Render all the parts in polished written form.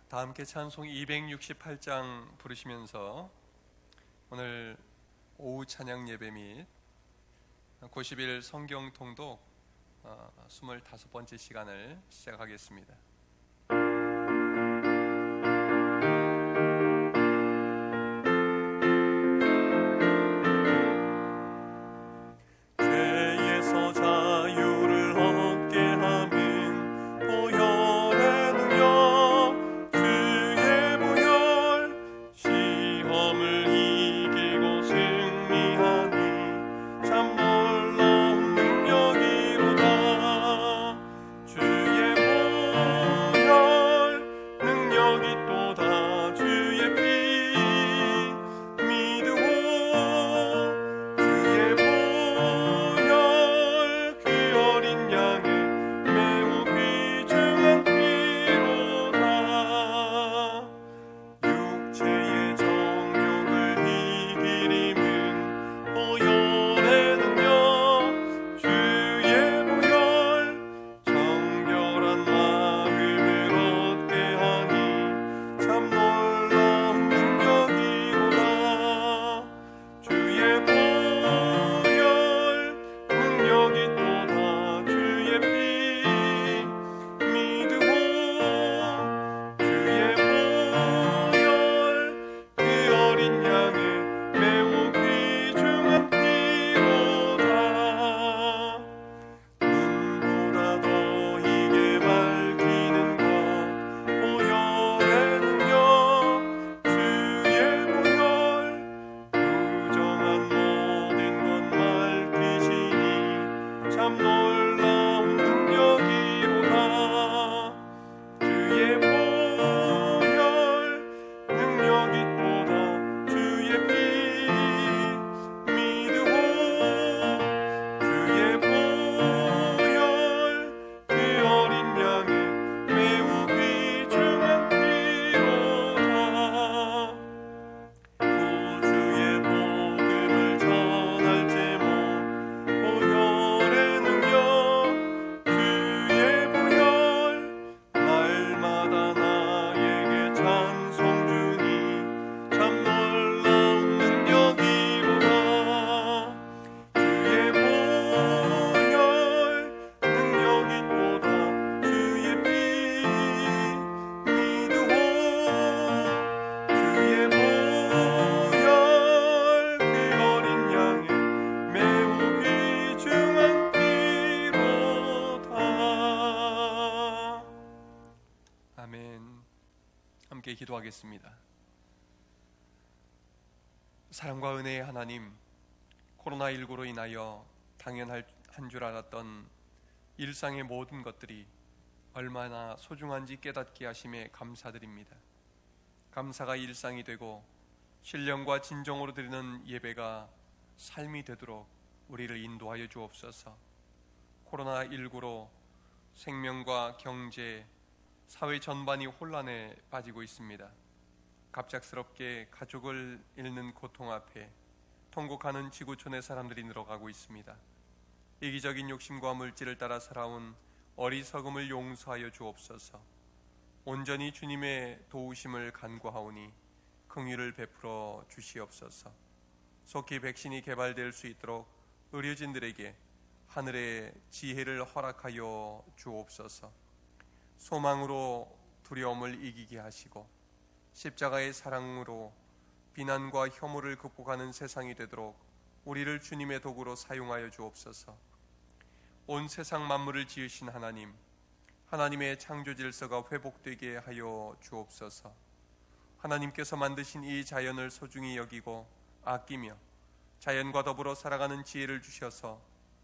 다 함께 찬송 268장 부르시면서 오늘 오후 찬양 예배 및 90일 성경 통독 25번째 시간을 시작하겠습니다. 기도하겠습니다. 사랑과 은혜의 하나님, 코로나19로 인하여 당연한 줄 알았던 일상의 모든 것들이 얼마나 소중한지 깨닫게 하심에 감사드립니다. 감사가 일상이 되고 신령과 진정으로 드리는 예배가 삶이 되도록 우리를 인도하여 주옵소서. 코로나19로 생명과 경제, 사회 전반이 혼란에 빠지고 있습니다. 갑작스럽게 가족을 잃는 고통 앞에 통곡하는 지구촌의 사람들이 늘어가고 있습니다. 이기적인 욕심과 물질을 따라 살아온 어리석음을 용서하여 주옵소서. 온전히 주님의 도우심을 간구하오니 긍휼을 베풀어 주시옵소서. 속히 백신이 개발될 수 있도록 의료진들에게 하늘의 지혜를 허락하여 주옵소서. 소망으로 두려움을 이기게 하시고 십자가의 사랑으로 비난과 혐오를 극복하는 세상이 되도록 우리를 주님의 도구로 사용하여 주옵소서. 온 세상 만물을 지으신 하나님, 하나님의 창조 질서가 회복되게 하여 주옵소서. 하나님께서 만드신 이 자연을 소중히 여기고 아끼며 자연과 더불어 살아가는 지혜를 주셔서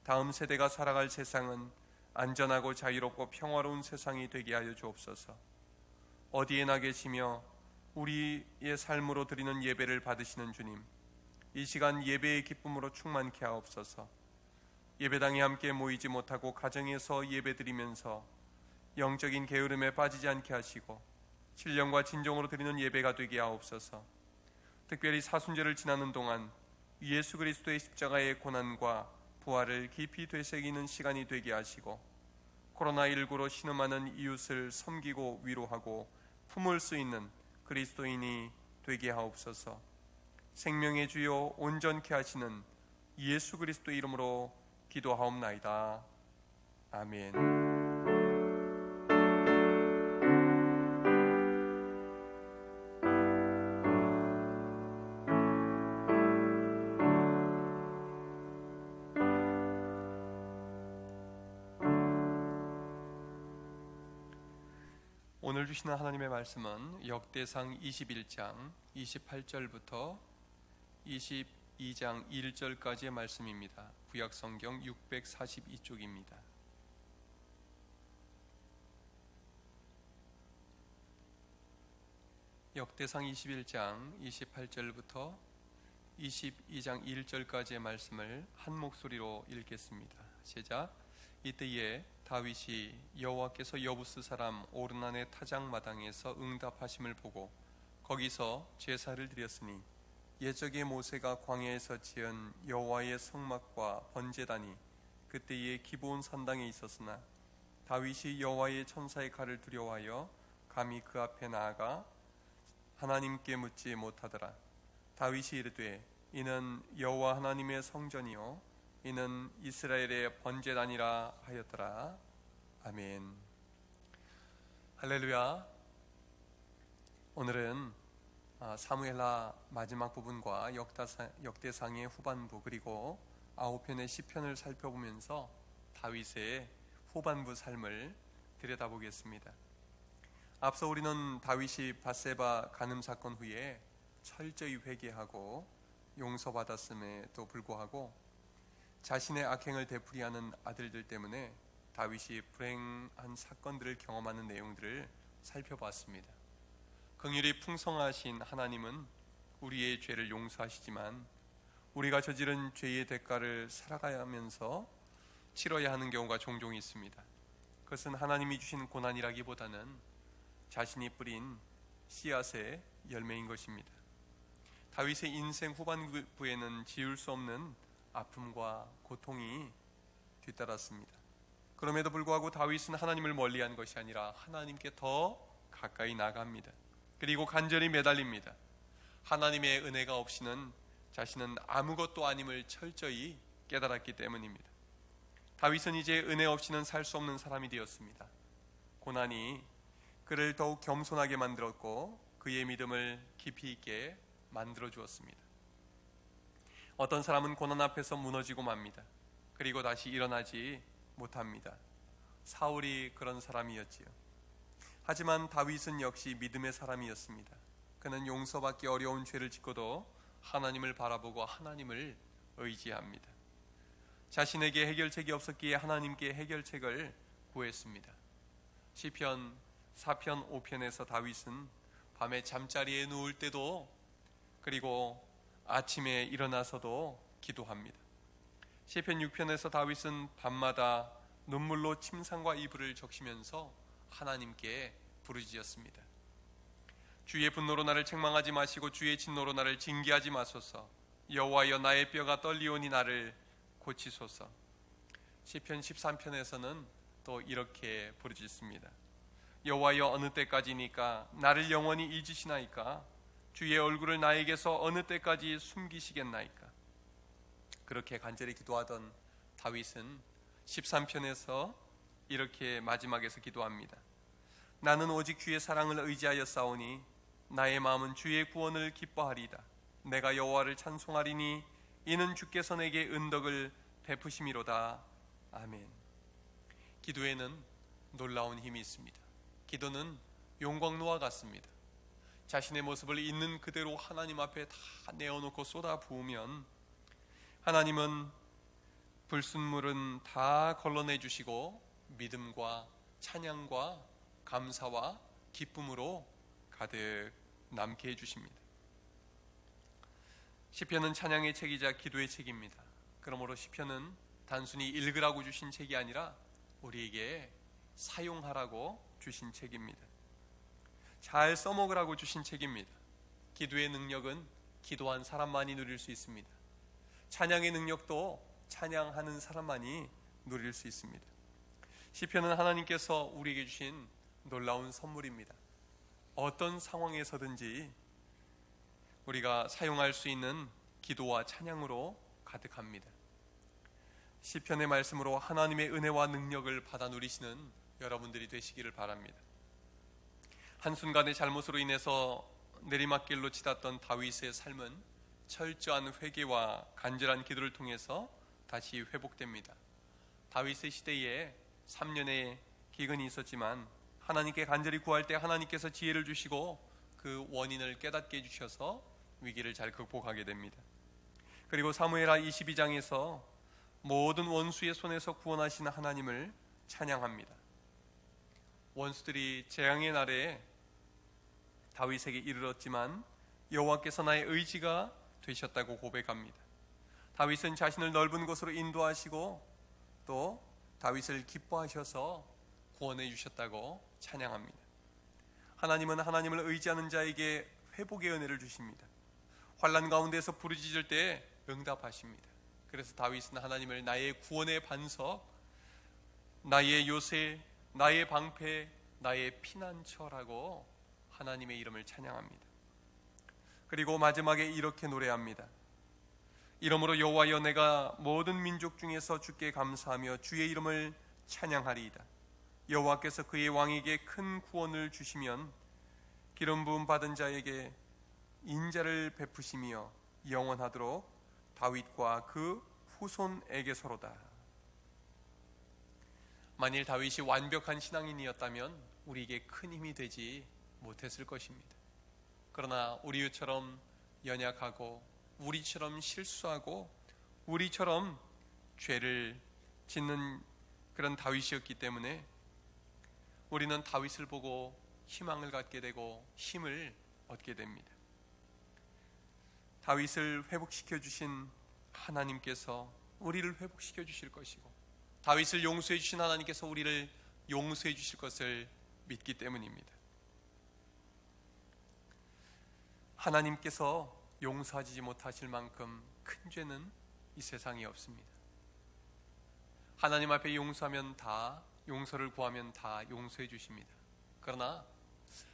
다음 세대가 살아갈 세상은 안전하고 자유롭고 평화로운 세상이 되게 하여 주옵소서. 어디에나 계시며 우리의 삶으로 드리는 예배를 받으시는 주님, 이 시간 예배의 기쁨으로 충만케 하옵소서. 예배당에 함께 모이지 못하고 가정에서 예배드리면서 영적인 게으름에 빠지지 않게 하시고 신령과 진정으로 드리는 예배가 되게 하옵소서. 특별히 사순절을 지나는 동안 예수 그리스도의 십자가의 고난과 부활을 깊이 되새기는 시간이 되게 하시고 코로나19로 신음하는 이웃을 섬기고 위로하고 품을 수 있는 그리스도인이 되게 하옵소서. 생명의 주요 온전케 하시는 예수 그리스도 이름으로 기도하옵나이다. 아멘. 오늘 주시는 하나님의 말씀은 역대상 21장 28절부터 22장 1절까지의 말씀입니다. 구약성경 642쪽입니다. 역대상 21장 28절부터 22장 1절까지의 말씀을 한 목소리로 읽겠습니다. 시작. 이때에 다윗이 여호와께서 여부스 사람 오르난의 타작마당에서 응답하심을 보고 거기서 제사를 드렸으니 옛적에 모세가 광야에서 지은 여호와의 성막과 번제단이 그때의 기브온 산당에 있었으나 다윗이 여호와의 천사의 칼을 두려워하여 감히 그 앞에 나아가 하나님께 묻지 못하더라. 다윗이 이르되 이는 여호와 하나님의 성전이요 이는 이스라엘의 번제단이라 하였더라. 아멘. 할렐루야. 오늘은 사무엘하 마지막 부분과 역대상의 후반부 그리고 9편의 시편을 살펴보면서 다윗의 후반부 삶을 들여다보겠습니다. 앞서 우리는 다윗이 밧세바 간음 사건 후에 철저히 회개하고 용서받았음에도 불구하고 자신의 악행을 되풀이하는 아들들 때문에 다윗이 불행한 사건들을 경험하는 내용들을 살펴봤습니다. 긍휼이 풍성하신 하나님은 우리의 죄를 용서하시지만 우리가 저지른 죄의 대가를 살아가면서 치러야 하는 경우가 종종 있습니다. 그것은 하나님이 주신 고난이라기보다는 자신이 뿌린 씨앗의 열매인 것입니다. 다윗의 인생 후반부에는 지울 수 없는 아픔과 고통이 뒤따랐습니다. 그럼에도 불구하고 다윗은 하나님을 멀리한 것이 아니라 하나님께 더 가까이 나갑니다. 그리고 간절히 매달립니다. 하나님의 은혜가 없이는 자신은 아무것도 아님을 철저히 깨달았기 때문입니다. 다윗은 이제 은혜 없이는 살 수 없는 사람이 되었습니다. 고난이 그를 더욱 겸손하게 만들었고 그의 믿음을 깊이 있게 만들어 주었습니다. 어떤 사람은 고난 앞에서 무너지고 맙니다. 그리고 다시 일어나지 못합니다. 사울이 그런 사람이었지요. 하지만 다윗은 역시 믿음의 사람이었습니다. 그는 용서받기 어려운 죄를 짓고도 하나님을 바라보고 하나님을 의지합니다. 자신에게 해결책이 없었기에 하나님께 해결책을 구했습니다. 시편 4편 5편에서 다윗은 밤에 잠자리에 누울 때도 그리고 아침에 일어나서도 기도합니다. 시편 6편에서 다윗은 밤마다 눈물로 침상과 이불을 적시면서 하나님께 부르짖었습니다. 주의 분노로 나를 책망하지 마시고 주의 진노로 나를 징계하지 마소서. 여호와여 나의 뼈가 떨리오니 나를 고치소서. 시편 13편에서는 또 이렇게 부르짖습니다. 여호와여 어느 때까지니까 나를 영원히 잊으시나이까? 주의 얼굴을 나에게서 어느 때까지 숨기시겠나이까? 그렇게 간절히 기도하던 다윗은 13편에서 이렇게 마지막에서 기도합니다. 나는 오직 주의 사랑을 의지하여 싸우니 나의 마음은 주의 구원을 기뻐하리이다. 내가 여호와를 찬송하리니 이는 주께서 내게 은덕을 베푸심이로다. 아멘. 기도에는 놀라운 힘이 있습니다. 기도는 용광로와 같습니다. 자신의 모습을 있는 그대로 하나님 앞에 다 내어놓고 쏟아 부으면 하나님은 불순물은 다 걸러내 주시고 믿음과 찬양과 감사와 기쁨으로 가득 남게 해주십니다. 시편은 찬양의 책이자 기도의 책입니다. 그러므로 시편은 단순히 읽으라고 주신 책이 아니라 우리에게 사용하라고 주신 책입니다. 잘 써먹으라고 주신 책입니다. 기도의 능력은 기도한 사람만이 누릴 수 있습니다. 찬양의 능력도 찬양하는 사람만이 누릴 수 있습니다. 시편은 하나님께서 우리에게 주신 놀라운 선물입니다. 어떤 상황에서든지 우리가 사용할 수 있는 기도와 찬양으로 가득합니다. 시편의 말씀으로 하나님의 은혜와 능력을 받아 누리시는 여러분들이 되시기를 바랍니다. 한순간의 잘못으로 인해서 내리막길로 치닫던 다윗의 삶은 철저한 회개와 간절한 기도를 통해서 다시 회복됩니다. 다윗의 시대에 3년의 기근이 있었지만 하나님께 간절히 구할 때 하나님께서 지혜를 주시고 그 원인을 깨닫게 해주셔서 위기를 잘 극복하게 됩니다. 그리고 사무엘하 22장에서 모든 원수의 손에서 구원하신 하나님을 찬양합니다. 원수들이 재앙의 날에 다윗에게 이르렀지만 여호와께서 나의 의지가 되셨다고 고백합니다. 다윗은 자신을 넓은 곳으로 인도하시고 또 다윗을 기뻐하셔서 구원해 주셨다고 찬양합니다. 하나님은 하나님을 의지하는 자에게 회복의 은혜를 주십니다. 환난 가운데서 부르짖을 때 응답하십니다. 그래서 다윗은 하나님을 나의 구원의 반석, 나의 요새, 나의 방패, 나의 피난처라고 하나님의 이름을 찬양합니다. 그리고 마지막에 이렇게 노래합니다. 이러므로 여호와여, 내가 모든 민족 중에서 주께 감사하며 주의 이름을 찬양하리이다. 여호와께서 그의 왕에게 큰 구원을 주시면 기름 부음 받은 자에게 인자를 베푸시며 영원하도록 다윗과 그 후손에게서로다. 만일 다윗이 완벽한 신앙인이었다면 우리에게 큰 힘이 되지 못했을 것입니다. 그러나 우리처럼 연약하고 우리처럼 실수하고 우리처럼 죄를 짓는 그런 다윗이었기 때문에 우리는 다윗을 보고 희망을 갖게 되고 힘을 얻게 됩니다. 다윗을 회복시켜 주신 하나님께서 우리를 회복시켜 주실 것이고 다윗을 용서해 주신 하나님께서 우리를 용서해 주실 것을 믿기 때문입니다. 하나님께서 용서하지 못하실 만큼 큰 죄는 이 세상에 없습니다. 하나님 앞에 용서하면 다, 용서를 구하면 다 용서해 주십니다. 그러나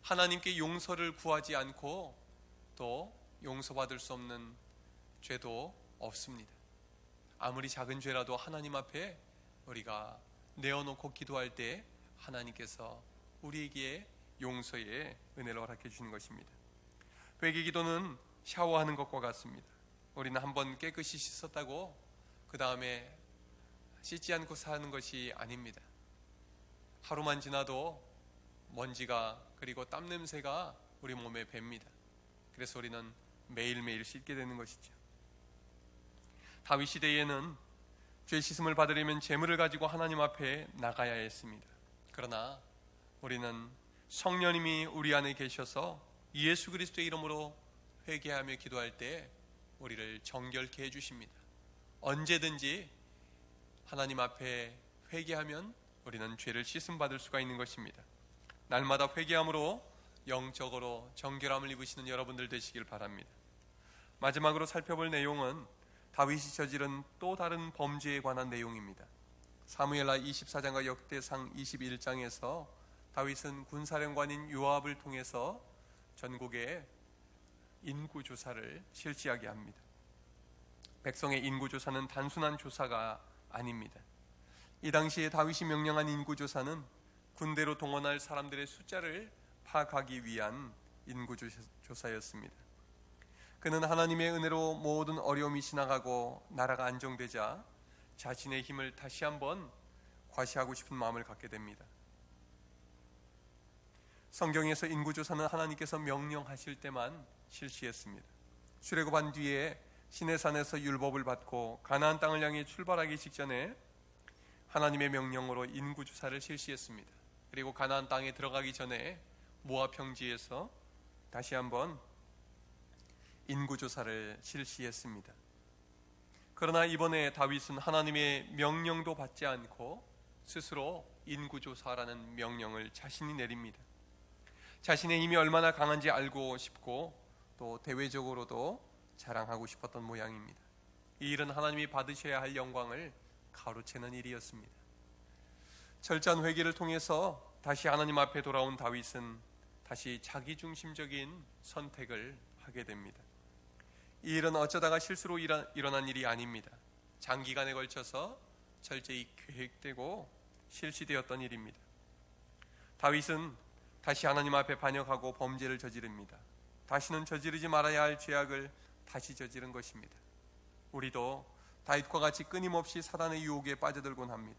하나님께 용서를 구하지 않고 또 용서받을 수 없는 죄도 없습니다. 아무리 작은 죄라도 하나님 앞에 우리가 내어놓고 기도할 때 하나님께서 우리에게 용서의 은혜를 허락해 주시는 것입니다. 회개 기도는 샤워하는 것과 같습니다. 우리는 한번 깨끗이 씻었다고 그 다음에 씻지 않고 사는 것이 아닙니다. 하루만 지나도 먼지가 그리고 땀 냄새가 우리 몸에 뱄니다. 그래서 우리는 매일매일 씻게 되는 것이죠. 다윗 시대에는 죄 씻음을 받으려면 제물을 가지고 하나님 앞에 나가야 했습니다. 그러나 우리는 성령님이 우리 안에 계셔서 예수 그리스도의 이름으로 회개하며 기도할 때 우리를 정결케 해주십니다. 언제든지 하나님 앞에 회개하면 우리는 죄를 씻음 받을 수가 있는 것입니다. 날마다 회개함으로 영적으로 정결함을 입으시는 여러분들 되시길 바랍니다. 마지막으로 살펴볼 내용은 다윗이 저지른 또 다른 범죄에 관한 내용입니다. 사무엘하 24장과 역대상 21장에서 다윗은 군사령관인 요압을 통해서 전국에 인구조사를 실시하게 합니다. 백성의 인구조사는 단순한 조사가 아닙니다. 이 당시에 다윗이 명령한 인구조사는 군대로 동원할 사람들의 숫자를 파악하기 위한 인구조사였습니다. 그는 하나님의 은혜로 모든 어려움이 지나가고 나라가 안정되자 자신의 힘을 다시 한번 과시하고 싶은 마음을 갖게 됩니다. 성경에서 인구조사는 하나님께서 명령하실 때만 실시했습니다. 출애굽한 뒤에 시내산에서 율법을 받고 가나안 땅을 향해 출발하기 직전에 하나님의 명령으로 인구조사를 실시했습니다. 그리고 가나안 땅에 들어가기 전에 모압 평지에서 다시 한번 인구조사를 실시했습니다. 그러나 이번에 다윗은 하나님의 명령도 받지 않고 스스로 인구조사라는 명령을 자신이 내립니다. 자신의 힘이 얼마나 강한지 알고 싶고 또 대외적으로도 자랑하고 싶었던 모양입니다. 이 일은 하나님이 받으셔야 할 영광을 가로채는 일이었습니다. 철저한 회개를 통해서 다시 하나님 앞에 돌아온 다윗은 다시 자기중심적인 선택을 하게 됩니다. 이 일은 어쩌다가 실수로 일어난 일이 아닙니다. 장기간에 걸쳐서 철저히 계획되고 실시되었던 일입니다. 다윗은 다시 하나님 앞에 반역하고 범죄를 저지릅니다. 다시는 저지르지 말아야 할 죄악을 다시 저지른 것입니다. 우리도 다윗과 같이 끊임없이 사단의 유혹에 빠져들곤 합니다.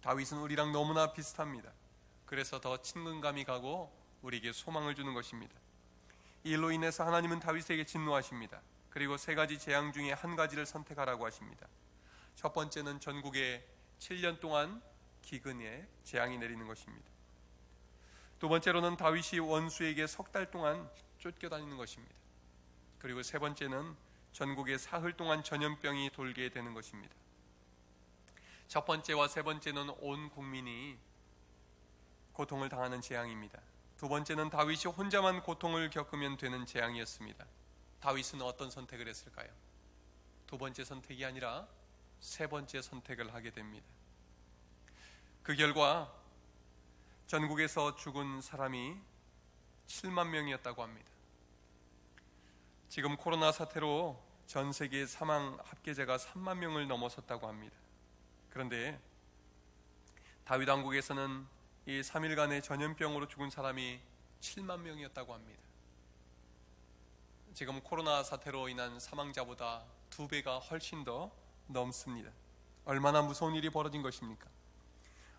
다윗은 우리랑 너무나 비슷합니다. 그래서 더 친근감이 가고 우리에게 소망을 주는 것입니다. 이 일로 인해서 하나님은 다윗에게 진노하십니다. 그리고 세 가지 재앙 중에 한 가지를 선택하라고 하십니다. 첫 번째는 전국에 7년 동안 기근의 재앙이 내리는 것입니다. 두 번째로는 다윗이 원수에게 석 달 동안 쫓겨다니는 것입니다. 그리고 세 번째는 전국에 사흘 동안 전염병이 돌게 되는 것입니다. 첫 번째와 세 번째는 온 국민이 고통을 당하는 재앙입니다. 두 번째는 다윗이 혼자만 고통을 겪으면 되는 재앙이었습니다. 다윗은 어떤 선택을 했을까요? 두 번째 선택이 아니라 세 번째 선택을 하게 됩니다. 그 결과 전국에서 죽은 사람이 7만 명이었다고 합니다. 지금 코로나 사태로 전 세계 사망 합계자가 3만 명을 넘어섰다고 합니다. 그런데 다윗 왕국에서는 이 3일간의 전염병으로 죽은 사람이 7만 명이었다고 합니다. 지금 코로나 사태로 인한 사망자보다 2배가 훨씬 더 넘습니다. 얼마나 무서운 일이 벌어진 것입니까?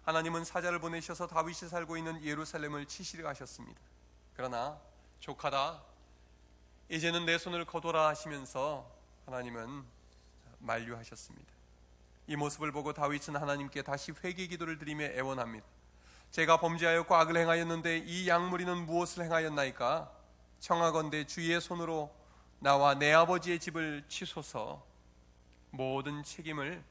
하나님은 사자를 보내셔서 다윗이 살고 있는 예루살렘을 치시려 하셨습니다. 그러나 족하다, 이제는 내 손을 거둬라 하시면서 하나님은 만류하셨습니다. 이 모습을 보고 다윗은 하나님께 다시 회개 기도를 드리며 애원합니다. 제가 범죄하였고 악을 행하였는데 이 양무리는 무엇을 행하였나이까? 청하건대 주의 손으로 나와 내 아버지의 집을 치소서. 모든 책임을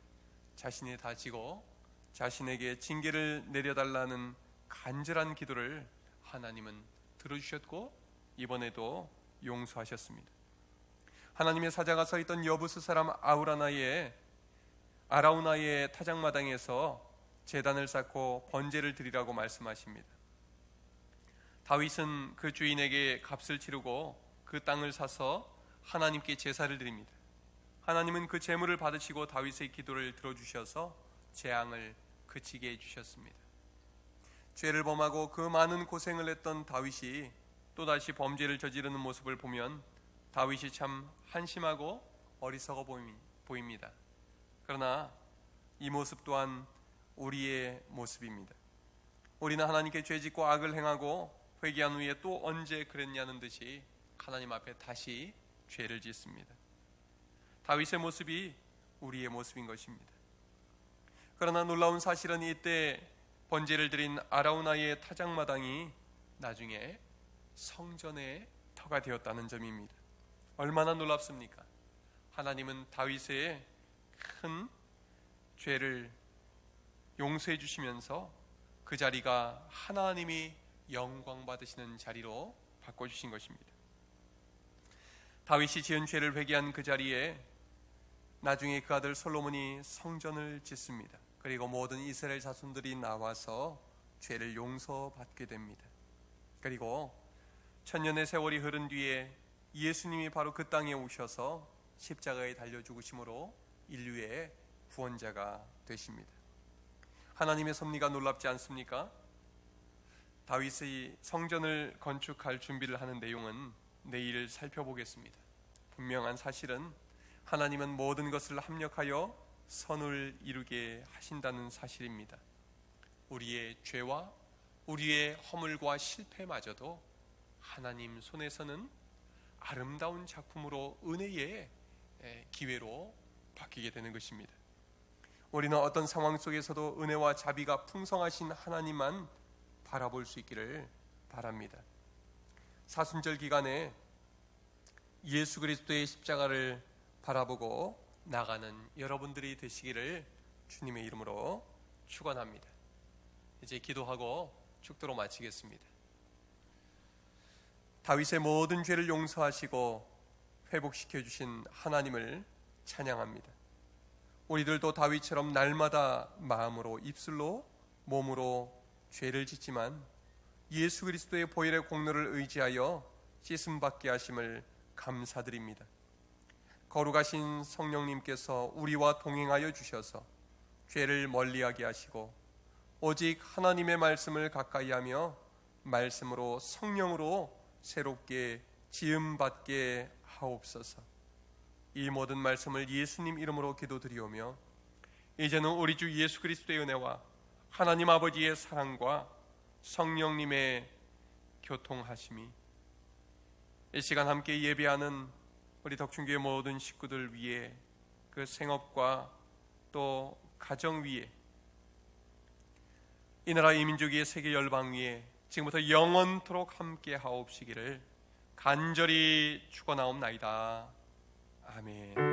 자신이 다 지고 자신에게 징계를 내려달라는 간절한 기도를 하나님은 들어주셨고 이번에도 용서하셨습니다. 하나님의 사자가 서 있던 여부스 사람 아라우나의 타작마당에서 제단을 쌓고 번제를 드리라고 말씀하십니다. 다윗은 그 주인에게 값을 치르고 그 땅을 사서 하나님께 제사를 드립니다. 하나님은 그 제물을 받으시고 다윗의 기도를 들어주셔서 재앙을 그치게 해주셨습니다. 죄를 범하고 그 많은 고생을 했던 다윗이 또다시 범죄를 저지르는 모습을 보면 다윗이 참 한심하고 어리석어 보입니다. 그러나 이 모습 또한 우리의 모습입니다. 우리는 하나님께 죄짓고 악을 행하고 회개한 후에 또 언제 그랬냐는 듯이 하나님 앞에 다시 죄를 짓습니다. 다윗의 모습이 우리의 모습인 것입니다. 그러나 놀라운 사실은 이때 번제를 드린 아라우나의 타작마당이 나중에 성전의 터가 되었다는 점입니다. 얼마나 놀랍습니까? 하나님은 다윗의 큰 죄를 용서해 주시면서 그 자리가 하나님이 영광 받으시는 자리로 바꿔주신 것입니다. 다윗이 지은 죄를 회개한 그 자리에 나중에 그 아들 솔로몬이 성전을 짓습니다. 그리고 모든 이스라엘 자손들이 나와서 죄를 용서받게 됩니다. 그리고 천년의 세월이 흐른 뒤에 예수님이 바로 그 땅에 오셔서 십자가에 달려 죽으심으로 인류의 구원자가 되십니다. 하나님의 섭리가 놀랍지 않습니까? 다윗의 성전을 건축할 준비를 하는 내용은 내일 살펴보겠습니다. 분명한 사실은 하나님은 모든 것을 합력하여 선을 이루게 하신다는 사실입니다. 우리의 죄와 우리의 허물과 실패마저도 하나님 손에서는 아름다운 작품으로 은혜의 기회로 바뀌게 되는 것입니다. 우리는 어떤 상황 속에서도 은혜와 자비가 풍성하신 하나님만 바라볼 수 있기를 바랍니다. 사순절 기간에 예수 그리스도의 십자가를 바라보고 나가는 여러분들이 되시기를 주님의 이름으로 축원합니다. 이제 기도하고 축도로 마치겠습니다. 다윗의 모든 죄를 용서하시고 회복시켜 주신 하나님을 찬양합니다. 우리들도 다윗처럼 날마다 마음으로 입술로 몸으로 죄를 짓지만 예수 그리스도의 보혈의 공로를 의지하여 씻음 받게 하심을 감사드립니다. 거룩하신 성령님께서 우리와 동행하여 주셔서 죄를 멀리하게 하시고 오직 하나님의 말씀을 가까이하며 말씀으로 성령으로 새롭게 지음받게 하옵소서. 이 모든 말씀을 예수님 이름으로 기도드리오며 이제는 우리 주 예수 그리스도의 은혜와 하나님 아버지의 사랑과 성령님의 교통하심이 이 시간 함께 예배하는 우리 덕춘교회 모든 식구들 위에, 그 생업과 또 가정 위에, 이 나라 이 민족 위에, 세계 열방 위에 지금부터 영원토록 함께 하옵시기를 간절히 축원하옵나이다. 아멘.